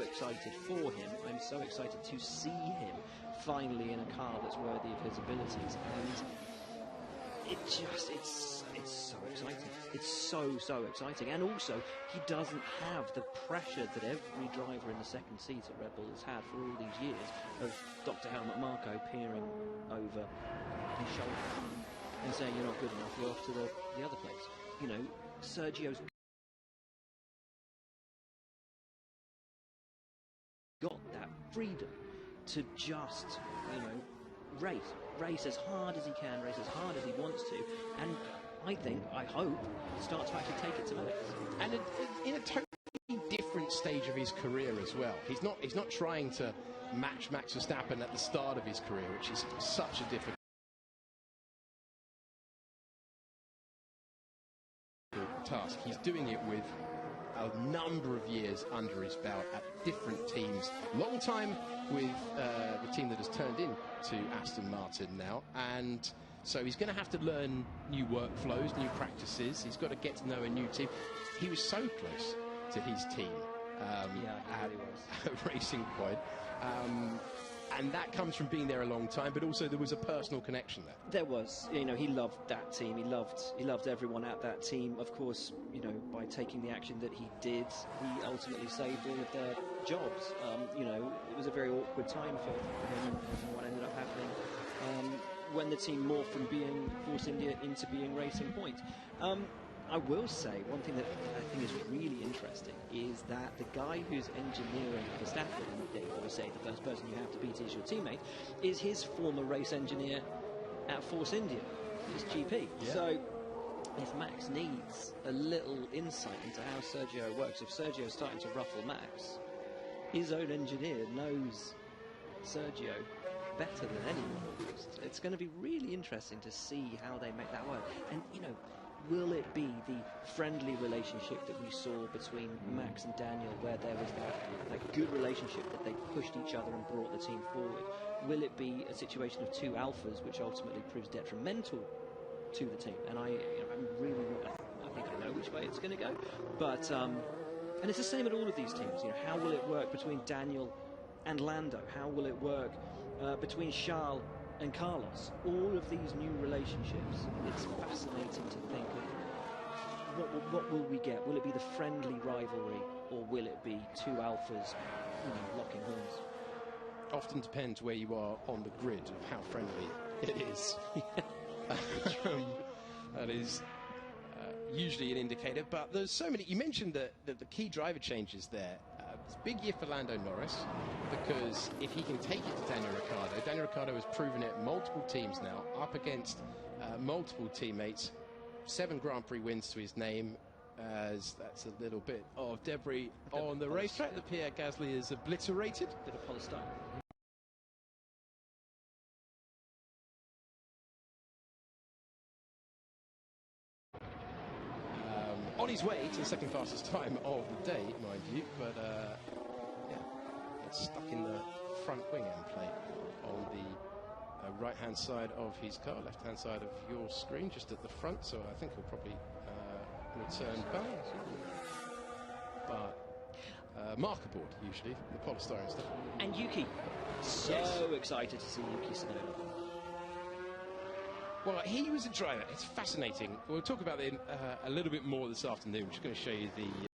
excited for him. I'm so excited to see him finally in a car that's worthy of his abilities. And it's so exciting. It's so exciting. And also, he doesn't have the pressure that every driver in the second seat at Red Bull has had for all these years of Dr. Helmut Marko peering over his shoulder and saying, you're not good enough, you're off to the other place. You know, Sergio's got that freedom to just, you know, race as hard as he can, race as hard as he wants to, and I hope, start to actually take it to Max. And in a totally different stage of his career as well. He's not trying to match Max Verstappen at the start of his career, which is such a difficult task. He's doing it with a number of years under his belt at different teams. Long time with the team that has turned into Aston Martin now, and so he's going to have to learn new workflows, new practices. He's got to get to know a new team. He was so close to his team at Racing Point. And that comes from being there a long time, but also there was a personal connection there. There was, you know, he loved that team. He loved everyone at that team. Of course, you know, by taking the action that he did, he ultimately saved all of their jobs. You know, it was a very awkward time for him, and what ended up happening when the team morphed from being Force India into being Racing Point. I will say, one thing that I think is really interesting is that the guy who's engineering Verstappen, they always say the first person you have to beat is your teammate, is his former race engineer at Force India, his GP. Yeah. So if Max needs a little insight into how Sergio works, if Sergio's starting to ruffle Max, his own engineer knows Sergio better than anyone almost. It's going to be really interesting to see how they make that work. And, you know, will it be the friendly relationship that we saw between Max and Daniel, where there was that good relationship that they pushed each other and brought the team forward? Will it be a situation of two alphas, which ultimately proves detrimental to the team? And I think I know which way it's going to go. But and it's the same at all of these teams. You know, how will it work between Daniel and Lando? How will it work between Charles and Carlos? All of these new relationships, it's fascinating to think of what will we get? Will it be the friendly rivalry, or will it be two alphas, you know, locking horns? Often depends where you are on the grid of how friendly it is. That is usually an indicator, but there's so many. You mentioned the key driver changes there. It's a big year for Lando Norris, because if he can take it to Daniel Ricciardo has proven it multiple teams now, up against multiple teammates, 7 Grand Prix wins to his name, as that's a little bit of debris on the racetrack that Pierre Gasly is obliterated. Bit of polystyrene. On his way to the second fastest time of the day, mind you, but yeah, it's stuck in the front wing end plate on the right-hand side of his car, left-hand side of your screen, just at the front, so I think he'll probably return back. But marker board, usually, the polystyrene stuff. And Yuki, excited to see Yuki Tsunoda. Well, he was a driver. It's fascinating. We'll talk about it a little bit more this afternoon. We're just going to show you the